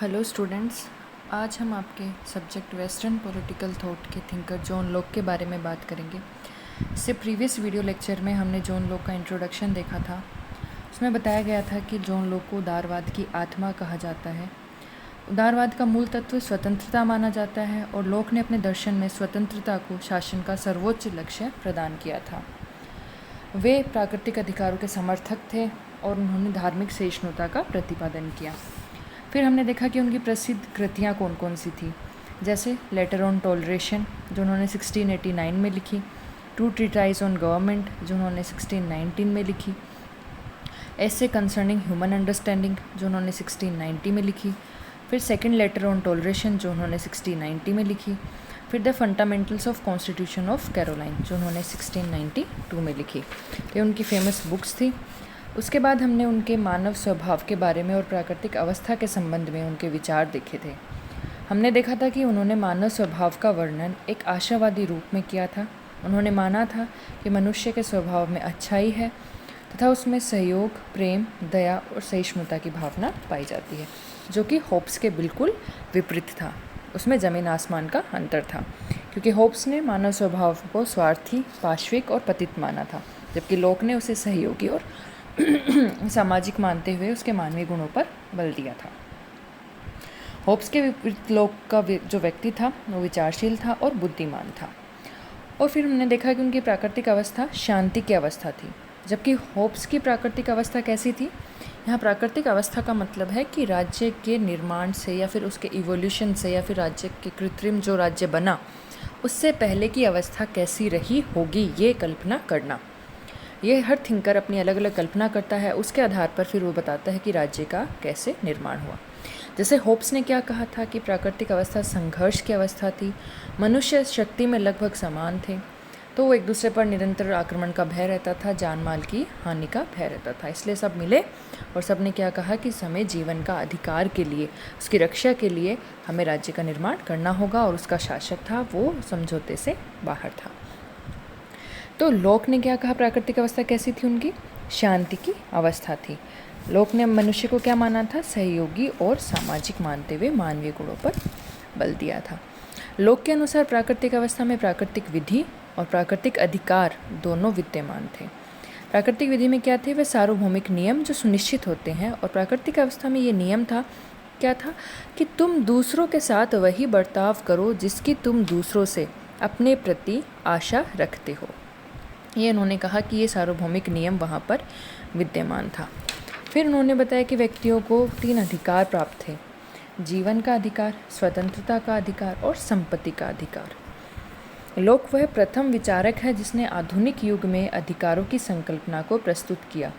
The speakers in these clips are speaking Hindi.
हेलो स्टूडेंट्स, आज हम आपके सब्जेक्ट वेस्टर्न पॉलिटिकल थॉट के थिंकर जॉन लॉक के बारे में बात करेंगे। इससे प्रीवियस वीडियो लेक्चर में हमने जॉन लॉक का इंट्रोडक्शन देखा था। उसमें बताया गया था कि जॉन लॉक को उदारवाद की आत्मा कहा जाता है। उदारवाद का मूल तत्व स्वतंत्रता माना जाता है और लॉक ने अपने दर्शन में स्वतंत्रता को शासन का सर्वोच्च लक्ष्य प्रदान किया था। वे प्राकृतिक अधिकारों के समर्थक थे और उन्होंने धार्मिक सहिष्णुता का प्रतिपादन किया। फिर हमने देखा कि उनकी प्रसिद्ध कृतियाँ कौन कौन सी थी, जैसे लेटर ऑन टॉलरेशन जो उन्होंने 1689 में लिखी, टू ट्रीटाइज ऑन गवर्नमेंट जो उन्होंने 1619 में लिखी, ऐसे कंसर्निंग ह्यूमन अंडरस्टैंडिंग जो उन्होंने 1690 में लिखी, फिर सेकंड लेटर ऑन टॉलरेशन जो उन्होंने 1690 में लिखी, फिर the fundamentals of constitution of Caroline जो उन्होंने 1692 में लिखी। ये उनकी फेमस बुक्स थी। उसके बाद हमने उनके मानव स्वभाव के बारे में और प्राकृतिक अवस्था के संबंध में उनके विचार देखे थे। हमने देखा था कि उन्होंने मानव स्वभाव का वर्णन एक आशावादी रूप में किया था। उन्होंने माना था कि मनुष्य के स्वभाव में अच्छाई है तथा उसमें सहयोग, प्रेम, दया और सहिष्णुता की भावना पाई जाती है, जो कि होब्स के बिल्कुल विपरीत था। उसमें ज़मीन आसमान का अंतर था, क्योंकि होब्स ने मानव स्वभाव को स्वार्थी, पाश्विक और पतित माना था, जबकि लॉक ने उसे सहयोगी और सामाजिक मानते हुए उसके मानवीय गुणों पर बल दिया था। होब्स के विपरीत लॉक का जो व्यक्ति था वो विचारशील था और बुद्धिमान था। और फिर हमने देखा कि उनकी प्राकृतिक अवस्था शांति की अवस्था थी, जबकि होब्स की प्राकृतिक अवस्था कैसी थी। यहाँ प्राकृतिक अवस्था का मतलब है कि राज्य के निर्माण से या फिर उसके इवोल्यूशन से या फिर राज्य के कृत्रिम जो राज्य बना उससे पहले की अवस्था कैसी रही होगी, ये कल्पना करना। ये हर थिंकर अपनी अलग अलग कल्पना करता है, उसके आधार पर फिर वो बताता है कि राज्य का कैसे निर्माण हुआ। जैसे होब्स ने क्या कहा था कि प्राकृतिक अवस्था संघर्ष की अवस्था थी, मनुष्य शक्ति में लगभग समान थे, तो वो एक दूसरे पर निरंतर आक्रमण का भय रहता था, जान माल की हानि का भय रहता था। इसलिए सब मिले और सब ने क्या कहा कि हमें जीवन का अधिकार के लिए, उसकी रक्षा के लिए हमें राज्य का निर्माण करना होगा, और उसका शासक था वो समझौते से बाहर था। तो लॉक ने क्या कहा, प्राकृतिक अवस्था कैसी थी उनकी, शांति की अवस्था थी। लॉक ने मनुष्य को क्या माना था, सहयोगी और सामाजिक मानते हुए मानवीय गुणों पर बल दिया था। लॉक के अनुसार प्राकृतिक अवस्था में प्राकृतिक विधि और प्राकृतिक अधिकार दोनों विद्यमान थे। प्राकृतिक विधि में क्या थे, वे सार्वभौमिक नियम जो सुनिश्चित होते हैं, और प्राकृतिक अवस्था में ये नियम था क्या था कि तुम दूसरों के साथ वही बर्ताव करो जिसकी तुम दूसरों से अपने प्रति आशा रखते हो। ये उन्होंने कहा कि ये सार्वभौमिक नियम वहाँ पर विद्यमान था। फिर उन्होंने बताया कि व्यक्तियों को 3 अधिकार प्राप्त थे, जीवन का अधिकार, स्वतंत्रता का अधिकार और संपत्ति का अधिकार। लॉक वह प्रथम विचारक है जिसने आधुनिक युग में अधिकारों की संकल्पना को प्रस्तुत किया।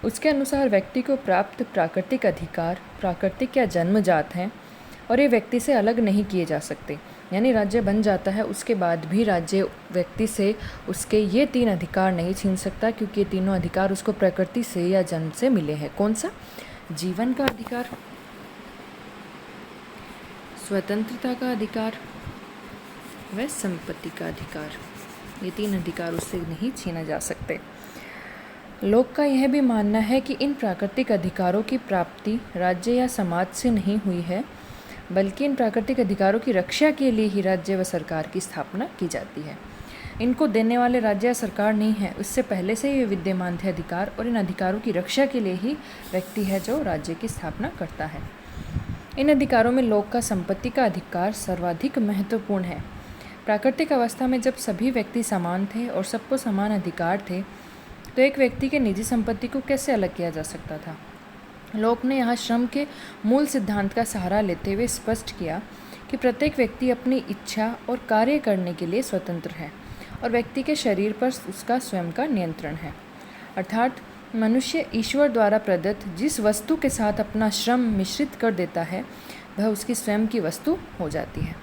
उसके अनुसार व्यक्ति को प्राप्त प्राकृतिक अधिकार प्राकृतिक या जन्मजात हैं और ये व्यक्ति से अलग नहीं किए जा सकते। यानी राज्य बन जाता है, उसके बाद भी राज्य व्यक्ति से उसके ये 3 अधिकार नहीं छीन सकता, क्योंकि ये तीनों अधिकार उसको प्रकृति से या जन्म से मिले हैं। कौन सा, जीवन का अधिकार, स्वतंत्रता का अधिकार व संपत्ति का अधिकार। ये 3 अधिकार उससे नहीं छीना जा सकते। लोक का यह भी मानना है कि इन प्राकृतिक अधिकारों की प्राप्ति राज्य या समाज से नहीं हुई है, बल्कि इन प्राकृतिक अधिकारों की रक्षा के लिए ही राज्य व सरकार की स्थापना की जाती है। इनको देने वाले राज्य या सरकार नहीं है, उससे पहले से ये विद्यमान थे अधिकार, और इन अधिकारों की रक्षा के लिए ही व्यक्ति है जो राज्य की स्थापना करता है। इन अधिकारों में लोक का संपत्ति का अधिकार सर्वाधिक महत्वपूर्ण है। प्राकृतिक अवस्था में जब सभी व्यक्ति समान थे और सबको समान अधिकार थे, तो एक व्यक्ति के निजी संपत्ति को कैसे अलग किया जा सकता था। लॉक ने यहाँ श्रम के मूल सिद्धांत का सहारा लेते हुए स्पष्ट किया कि प्रत्येक व्यक्ति अपनी इच्छा और कार्य करने के लिए स्वतंत्र है और व्यक्ति के शरीर पर उसका स्वयं का नियंत्रण है। अर्थात मनुष्य ईश्वर द्वारा प्रदत्त जिस वस्तु के साथ अपना श्रम मिश्रित कर देता है, वह उसकी स्वयं की वस्तु हो जाती है।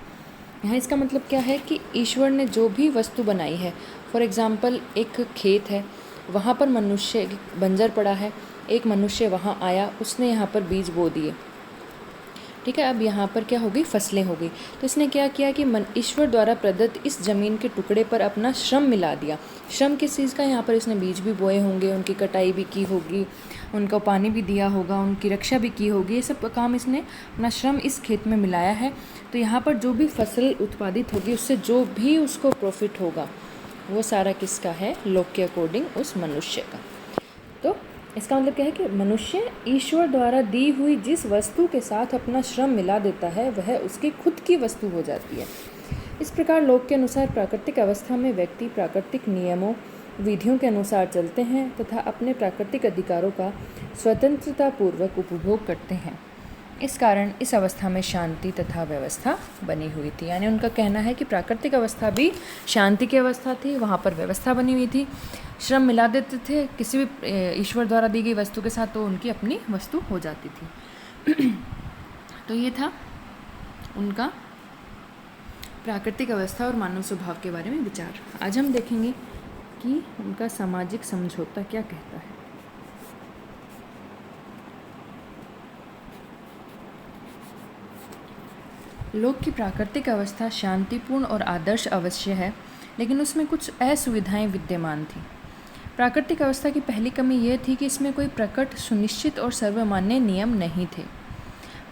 यहाँ इसका मतलब क्या है कि ईश्वर ने जो भी वस्तु बनाई है, फॉर एग्ज़ाम्पल एक खेत है, वहाँ पर मनुष्य बंजर पड़ा है, एक मनुष्य वहाँ आया, उसने यहाँ पर बीज बो दिए, ठीक है। अब यहाँ पर क्या हो गई, फसलें हो गई। तो इसने क्या किया कि ईश्वर द्वारा प्रदत्त इस ज़मीन के टुकड़े पर अपना श्रम मिला दिया। श्रम किस चीज़ का, यहाँ पर इसने बीज भी बोए होंगे, उनकी कटाई भी की होगी, उनको पानी भी दिया होगा, उनकी रक्षा भी की होगी, ये सब काम इसने अपना श्रम इस खेत में मिलाया है। तो यहाँ पर जो भी फसल उत्पादित होगी उससे जो भी उसको प्रॉफिट होगा वो सारा किसका है? लोक के अकॉर्डिंग उस मनुष्य का। तो इसका मतलब क्या है कि मनुष्य ईश्वर द्वारा दी हुई जिस वस्तु के साथ अपना श्रम मिला देता है वह उसकी खुद की वस्तु हो जाती है। इस प्रकार लोक के अनुसार प्राकृतिक अवस्था में व्यक्ति प्राकृतिक नियमों विधियों के अनुसार चलते हैं तथा अपने प्राकृतिक अधिकारों का स्वतंत्रतापूर्वक उपभोग करते हैं। इस कारण इस अवस्था में शांति तथा व्यवस्था बनी हुई थी। यानी उनका कहना है कि प्राकृतिक अवस्था भी शांति की अवस्था थी, वहाँ पर व्यवस्था बनी हुई थी, श्रम मिला देते थे किसी भी ईश्वर द्वारा दी गई वस्तु के साथ, तो उनकी अपनी वस्तु हो जाती थी। तो ये था उनका प्राकृतिक अवस्था और मानव स्वभाव के बारे में विचार। आज हम देखेंगे कि उनका सामाजिक समझौता क्या कहता है। लोक की प्राकृतिक अवस्था शांतिपूर्ण और आदर्श अवश्य है, लेकिन उसमें कुछ असुविधाएं विद्यमान थी। प्राकृतिक अवस्था की पहली कमी यह थी कि इसमें कोई प्रकट, सुनिश्चित और सर्वमान्य नियम नहीं थे।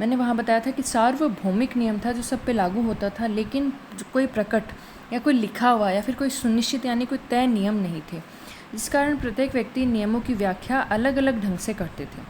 मैंने वहाँ बताया था कि सार्वभौमिक नियम था जो सब पे लागू होता था, लेकिन कोई प्रकट या कोई लिखा हुआ या फिर कोई सुनिश्चित यानी कोई तय नियम नहीं थे, जिस कारण प्रत्येक व्यक्ति नियमों की व्याख्या अलग अलग ढंग से करते थे।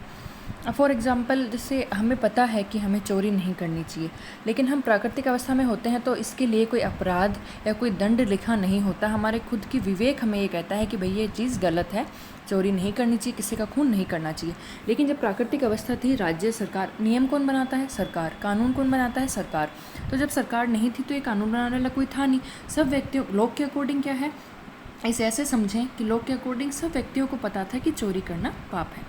फॉर एग्ज़ाम्पल, जैसे हमें पता है कि हमें चोरी नहीं करनी चाहिए, लेकिन हम प्राकृतिक अवस्था में होते हैं तो इसके लिए कोई अपराध या कोई दंड लिखा नहीं होता। हमारे खुद की विवेक हमें ये कहता है कि भाई ये चीज़ गलत है, चोरी नहीं करनी चाहिए, किसी का खून नहीं करना चाहिए। लेकिन जब प्राकृतिक अवस्था थी, राज्य सरकार, नियम कौन बनाता है? सरकार। कानून कौन बनाता है? सरकार। तो जब सरकार नहीं थी तो ये कानून बनाने वाला कोई था नहीं। सब व्यक्तियों, लोक के अकॉर्डिंग क्या है, इसे ऐसे समझें कि लोक के अकॉर्डिंग सब व्यक्तियों को पता था कि चोरी करना पाप है,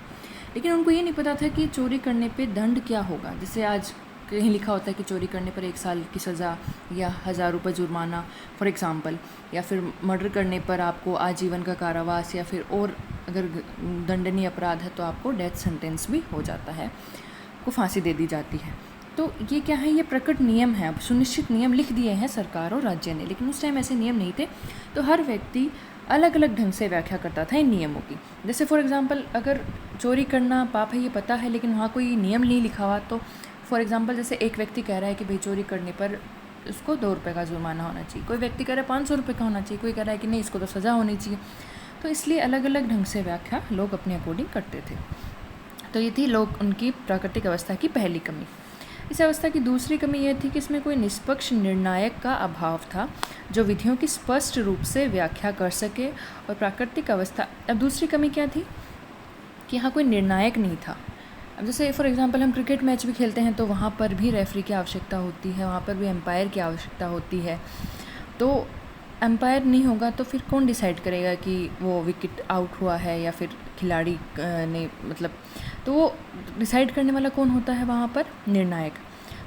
लेकिन उनको ये नहीं पता था कि चोरी करने पे दंड क्या होगा। जैसे आज कहीं लिखा होता है कि चोरी करने पर 1 साल की सज़ा या 1000 रुपये जुर्माना फॉर एग्ज़ाम्पल, या फिर मर्डर करने पर आपको आजीवन का कारावास, या फिर और अगर दंडनीय अपराध है तो आपको डेथ सेंटेंस भी हो जाता है, को फांसी दे दी जाती है। तो ये क्या है? ये प्रकट नियम है। अब सुनिश्चित नियम लिख दिए हैं सरकार और राज्य ने, लेकिन उस टाइम ऐसे नियम नहीं थे, तो हर व्यक्ति अलग अलग ढंग से व्याख्या करता था इन नियमों की। जैसे फॉर एग्ज़ाम्पल, अगर चोरी करना पाप है ये पता है, लेकिन वहाँ कोई नियम नहीं लिखा हुआ, तो फॉर एग्ज़ाम्पल जैसे एक व्यक्ति कह रहा है कि भाई चोरी करने पर उसको 2 रुपये का जुर्माना होना चाहिए, कोई व्यक्ति कह रहा है 500 रुपये का होना चाहिए, कोई कह रहा है कि नहीं इसको तो सज़ा होनी चाहिए। तो इसलिए अलग अलग ढंग से व्याख्या लोग अपने अकॉर्डिंग करते थे। तो ये थी लोग उनकी प्राकृतिक अवस्था की पहली कमी। इस अवस्था की दूसरी कमी यह थी कि इसमें कोई निष्पक्ष निर्णायक का अभाव था जो विधियों की स्पष्ट रूप से व्याख्या कर सके। और प्राकृतिक अवस्था, अब दूसरी कमी क्या थी कि यहाँ कोई निर्णायक नहीं था। अब जैसे फॉर एग्जांपल हम क्रिकेट मैच भी खेलते हैं तो वहाँ पर भी रेफरी की आवश्यकता होती है, वहाँ पर भी एम्पायर की आवश्यकता होती है। तो एम्पायर नहीं होगा तो फिर कौन डिसाइड करेगा कि वो विकेट आउट हुआ है या फिर खिलाड़ी ने, मतलब तो वो डिसाइड करने वाला कौन होता है वहाँ पर? निर्णायक।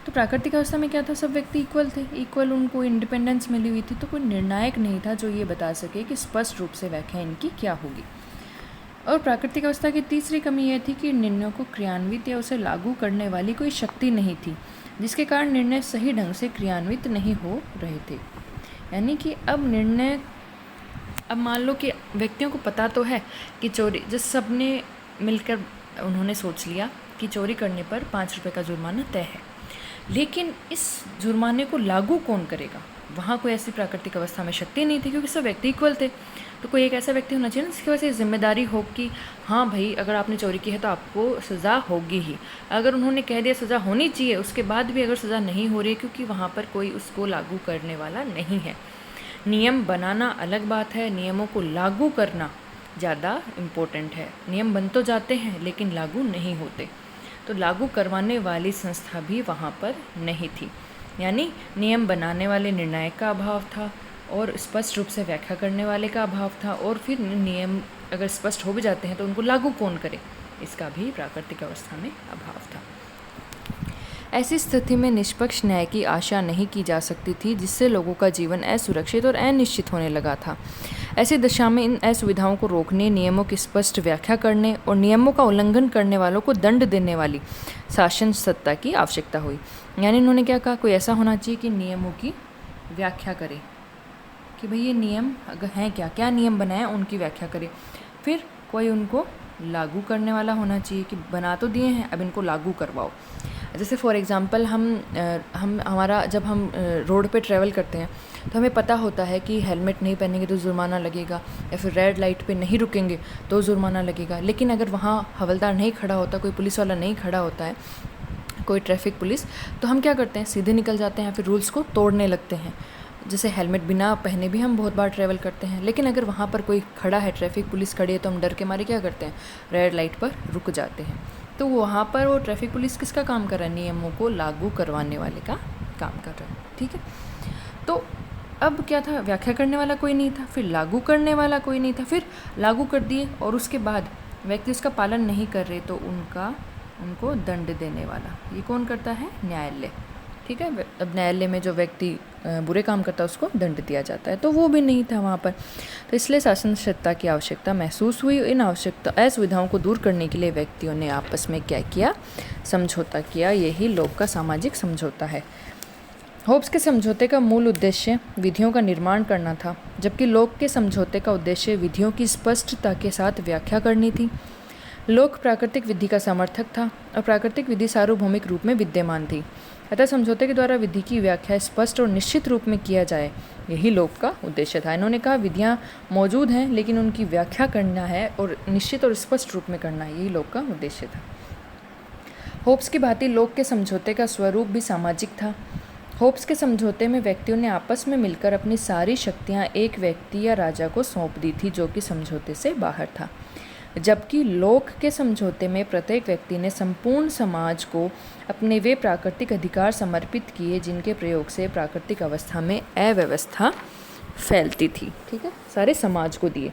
तो प्राकृतिक अवस्था में क्या था? सब व्यक्ति इक्वल थे, इक्वल उनको इंडिपेंडेंस मिली हुई थी, तो कोई निर्णायक नहीं था जो ये बता सके कि स्पष्ट रूप से व्याख्या इनकी क्या होगी। और प्राकृतिक अवस्था की तीसरी कमी यह थी कि निर्णयों को क्रियान्वित या उसे लागू करने वाली कोई शक्ति नहीं थी, जिसके कारण निर्णय सही ढंग से क्रियान्वित नहीं हो रहे थे। यानी कि अब निर्णय, अब मान लो कि व्यक्तियों को पता तो है कि चोरी, जिस सब ने मिलकर उन्होंने सोच लिया कि चोरी करने पर 5 रुपये का जुर्माना तय है, लेकिन इस जुर्माने को लागू कौन करेगा? वहाँ कोई ऐसी प्राकृतिक अवस्था में शक्ति नहीं थी क्योंकि सब व्यक्ति इक्वल थे। तो कोई एक ऐसा व्यक्ति होना चाहिए ना जिसकी वजह से जिम्मेदारी हो कि हाँ भाई, अगर आपने चोरी की है तो आपको सज़ा होगी ही। अगर उन्होंने कह दिया सज़ा होनी चाहिए, उसके बाद भी अगर सज़ा नहीं हो रही है क्योंकि वहाँ पर कोई उसको लागू करने वाला नहीं है। नियम बनाना अलग बात है, नियमों को लागू करना ज़्यादा इम्पोर्टेंट है। नियम बन तो जाते हैं लेकिन लागू नहीं होते, तो लागू करवाने वाली संस्था भी वहाँ पर नहीं थी। यानी नियम बनाने वाले निर्णायक का अभाव था और स्पष्ट रूप से व्याख्या करने वाले का अभाव था, और फिर नियम अगर स्पष्ट हो भी जाते हैं तो उनको लागू कौन करे, इसका भी प्राकृतिक अवस्था में अभाव था। ऐसी स्थिति में निष्पक्ष न्याय की आशा नहीं की जा सकती थी, जिससे लोगों का जीवन असुरक्षित और अनिश्चित होने लगा था। ऐसी दशा में इन असुविधाओं को रोकने, नियमों की स्पष्ट व्याख्या करने और नियमों का उल्लंघन करने वालों को दंड देने वाली शासन सत्ता की आवश्यकता हुई। यानी इन्होंने क्या कहा, कोई ऐसा होना चाहिए कि नियमों की व्याख्या करे कि भाई ये नियम अगर हैं क्या क्या नियम बनाए उनकी व्याख्या करे, फिर कोई उनको लागू करने वाला होना चाहिए कि बना तो दिए हैं, अब इनको लागू करवाओ। जैसे फॉर एग्ज़ाम्पल जब हम रोड पे ट्रैवल करते हैं तो हमें पता होता है कि हेलमेट नहीं पहनेंगे तो जुर्माना लगेगा, या फिर रेड लाइट पे नहीं रुकेंगे तो जुर्माना लगेगा। लेकिन अगर वहाँ हवलदार नहीं खड़ा होता, कोई पुलिस वाला नहीं खड़ा होता है, कोई ट्रैफिक पुलिस, तो हम क्या करते हैं, सीधे निकल जाते हैं, फिर रूल्स को तोड़ने लगते हैं। जैसे हेलमेट बिना पहने भी हम बहुत बार ट्रैवल करते हैं, लेकिन अगर वहाँ पर कोई खड़ा है, ट्रैफिक पुलिस खड़ी है, तो हम डर के मारे क्या करते हैं, रेड लाइट पर रुक जाते हैं। तो वहाँ पर वो ट्रैफिक पुलिस किसका काम कर रहा है, नियमों को लागू करवाने वाले का काम कर रहा है। ठीक है, तो अब क्या था, व्याख्या करने वाला कोई नहीं था, फिर लागू करने वाला कोई नहीं था, फिर लागू कर दिए और उसके बाद व्यक्ति उसका पालन नहीं कर रहे तो उनको दंड देने वाला, ये कौन करता है, न्यायालय। ठीक है, अब न्यायालय में जो व्यक्ति बुरे काम करता है उसको दंड दिया जाता है, तो वो भी नहीं था वहाँ पर। तो इसलिए शासन सत्ता की आवश्यकता महसूस हुई। इन असुविधाओं को दूर करने के लिए व्यक्तियों ने आपस में क्या किया, समझौता किया। यही लोक का सामाजिक समझौता है। होब्स के समझौते का मूल उद्देश्य विधियों का निर्माण करना था, जबकि लोक के समझौते का उद्देश्य विधियों की स्पष्टता के साथ व्याख्या करनी थी। लोक प्राकृतिक विधि का समर्थक था और प्राकृतिक विधि सार्वभौमिक रूप में विद्यमान थी, अतः समझौते के द्वारा विधि की व्याख्या स्पष्ट और निश्चित रूप में किया जाए, यही लोक का उद्देश्य था। इन्होंने कहा विधियाँ मौजूद हैं लेकिन उनकी व्याख्या करना है और निश्चित और स्पष्ट रूप में करना है, यही लोक का उद्देश्य था। होब्स की भांति लोक के समझौते का स्वरूप भी सामाजिक था। होब्स के समझौते में व्यक्तियों ने आपस में मिलकर अपनी सारी शक्तियाँ एक व्यक्ति या राजा को सौंप दी थी जो कि समझौते से बाहर था, जबकि लोक के समझौते में प्रत्येक व्यक्ति ने संपूर्ण समाज को अपने वे प्राकृतिक अधिकार समर्पित किए जिनके प्रयोग से प्राकृतिक अवस्था में अव्यवस्था फैलती थी। ठीक है, सारे समाज को दिए।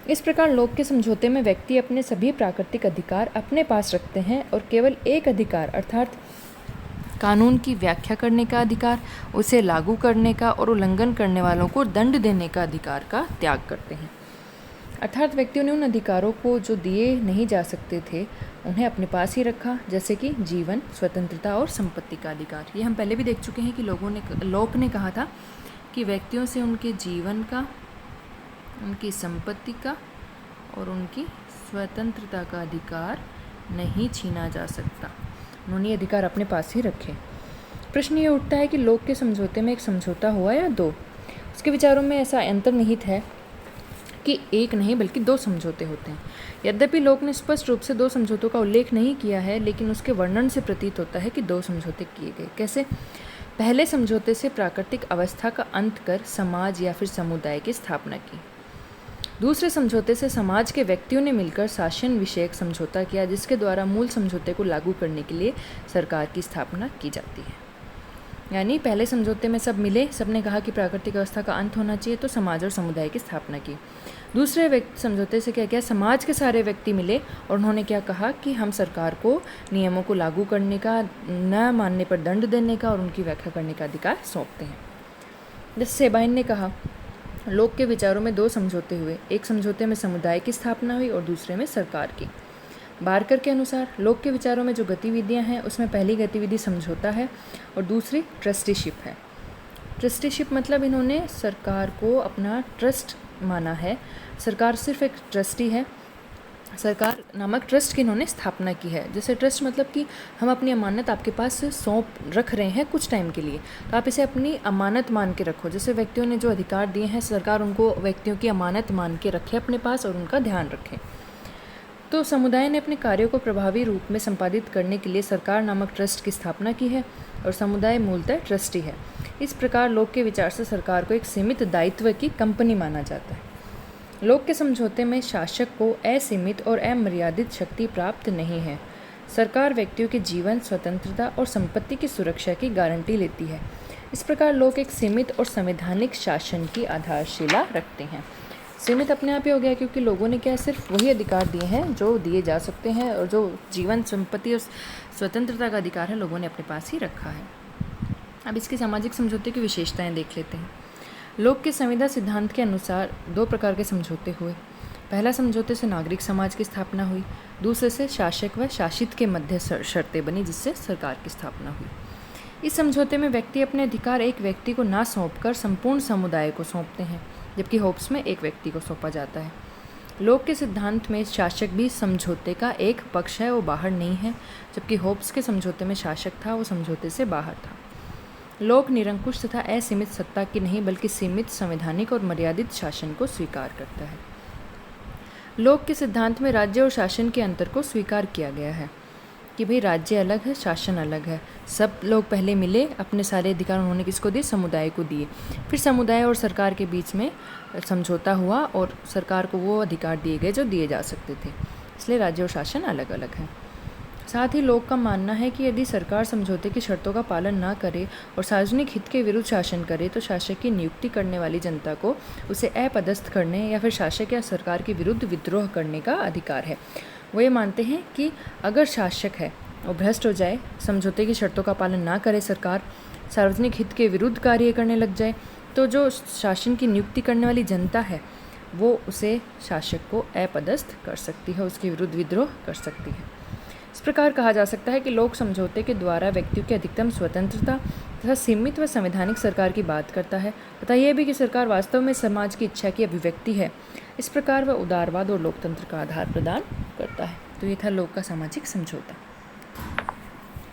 इस प्रकार लोक के समझौते में व्यक्ति अपने सभी प्राकृतिक अधिकार अपने पास रखते हैं और केवल एक अधिकार अर्थात कानून की व्याख्या करने का अधिकार, उसे लागू करने का और उल्लंघन करने वालों को दंड देने का अधिकार का त्याग करते हैं। अर्थात व्यक्तियों ने उन अधिकारों को जो दिए नहीं जा सकते थे उन्हें अपने पास ही रखा, जैसे कि जीवन, स्वतंत्रता और संपत्ति का अधिकार। ये हम पहले भी देख चुके हैं कि लोक ने कहा था कि व्यक्तियों से उनके जीवन का, उनकी संपत्ति का और उनकी स्वतंत्रता का अधिकार नहीं छीना जा सकता। उन्होंने ये अधिकार अपने पास ही रखे। प्रश्न ये उठता है कि लोक के समझौते में एक समझौता हुआ या दो। उसके विचारों में ऐसा अंतर्निहित है कि एक नहीं बल्कि दो समझौते होते हैं। यद्यपि लोक ने स्पष्ट रूप से दो समझौतों का उल्लेख नहीं किया है, लेकिन उसके वर्णन से प्रतीत होता है कि दो समझौते किए गए। कैसे? पहले समझौते से प्राकृतिक अवस्था का अंत कर समाज या फिर समुदाय की स्थापना की। दूसरे समझौते से समाज के व्यक्तियों ने मिलकर शासन विषयक समझौता किया, जिसके द्वारा मूल समझौते को लागू करने के लिए सरकार की स्थापना की जाती है। यानी पहले समझौते में सब मिले, सबने कहा कि प्राकृतिक अवस्था का अंत होना चाहिए, तो समाज और समुदाय की स्थापना की। दूसरे समझौते से क्या किया, समाज के सारे व्यक्ति मिले और उन्होंने क्या कहा कि हम सरकार को नियमों को लागू करने का, न मानने पर दंड देने का और उनकी व्याख्या करने का अधिकार सौंपते हैं। जैसे सेबाइन ने कहा, लोक के विचारों में दो समझौते हुए, एक समझौते में समुदाय की स्थापना हुई और दूसरे में सरकार की। बारकर के अनुसार लोक के विचारों में जो गतिविधियां हैं उसमें पहली गतिविधि समझौता है और दूसरी ट्रस्टीशिप है। ट्रस्टीशिप मतलब इन्होंने सरकार को अपना ट्रस्ट माना है। सरकार सिर्फ एक ट्रस्टी है, सरकार नामक ट्रस्ट की इन्होंने स्थापना की है। जैसे ट्रस्ट मतलब कि हम अपनी अमानत आपके पास सौंप रख रहे हैं कुछ टाइम के लिए, तो आप इसे अपनी अमानत मान के रखो। जैसे व्यक्तियों ने जो अधिकार दिए हैं, सरकार उनको व्यक्तियों की अमानत मान के रखे अपने पास और उनका ध्यान रखे। तो समुदाय ने अपने कार्यों को प्रभावी रूप में संपादित करने के लिए सरकार नामक ट्रस्ट की स्थापना की है और समुदाय मूलतः ट्रस्टी है। इस प्रकार लोक के विचार से सरकार को एक सीमित दायित्व की कंपनी माना जाता है। लोक के समझौते में शासक को असीमित और अमर्यादित शक्ति प्राप्त नहीं है। सरकार व्यक्तियों के जीवन, स्वतंत्रता और संपत्ति की सुरक्षा की गारंटी लेती है। इस प्रकार लोक एक सीमित और संवैधानिक शासन की आधारशिला रखते हैं। सीमित अपने आप ही हो गया क्योंकि लोगों ने क्या सिर्फ वही अधिकार दिए हैं जो दिए जा सकते हैं, और जो जीवन, संपत्ति और स्वतंत्रता का अधिकार है लोगों ने अपने पास ही रखा है। अब इसके सामाजिक समझौते की विशेषताएं देख लेते हैं। लोक के संविदा सिद्धांत के अनुसार दो प्रकार के समझौते हुए। पहला समझौते से नागरिक समाज की स्थापना हुई, दूसरे से शासक व शासित के मध्य शर्तें बनी जिससे सरकार की स्थापना हुई। इस समझौते में व्यक्ति अपने अधिकार एक व्यक्ति को ना सौंपकर संपूर्ण समुदाय को सौंपते हैं, जबकि होब्स में एक व्यक्ति को सौंपा जाता है। लोक के सिद्धांत में शासक भी समझौते का एक पक्ष है, वो बाहर नहीं है, जबकि होब्स के समझौते में शासक था, वो समझौते से बाहर था। लोक निरंकुश तथा असीमित सत्ता की नहीं बल्कि सीमित संवैधानिक और मर्यादित शासन को स्वीकार करता है। लोक के सिद्धांत में राज्य और शासन के अंतर को स्वीकार किया गया है कि भाई राज्य अलग है, शासन अलग है। सब लोग पहले मिले, अपने सारे अधिकार उन्होंने किसको दिए? समुदाय को दिए। फिर समुदाय और सरकार के बीच में समझौता हुआ और सरकार को वो अधिकार दिए गए जो दिए जा सकते थे। इसलिए राज्य और शासन अलग अलग हैं। साथ ही लोग का मानना है कि यदि सरकार समझौते की शर्तों का पालन ना करे और सार्वजनिक हित के विरुद्ध शासन करे तो शासक की नियुक्ति करने वाली जनता को उसे अपदस्थ करने या फिर शासक या सरकार के विरुद्ध विद्रोह करने का अधिकार है। वो ये मानते हैं कि अगर शासक है वो भ्रष्ट हो जाए, समझौते की शर्तों का पालन ना करे, सरकार सार्वजनिक हित के विरुद्ध कार्य करने लग जाए, तो जो शासन की नियुक्ति करने वाली जनता है वो उसे शासक को अपदस्थ कर सकती है, उसके विरुद्ध विद्रोह कर सकती है। इस प्रकार कहा जा सकता है कि लोक समझौते के द्वारा व्यक्तियों की अधिकतम स्वतंत्रता तथा सीमित व संवैधानिक सरकार की बात करता है तथा यह भी कि सरकार वास्तव में समाज की इच्छा की अभिव्यक्ति है। इस प्रकार वह उदारवाद और लोकतंत्र का आधार प्रदान करता है। तो ये था लोक का सामाजिक समझौता।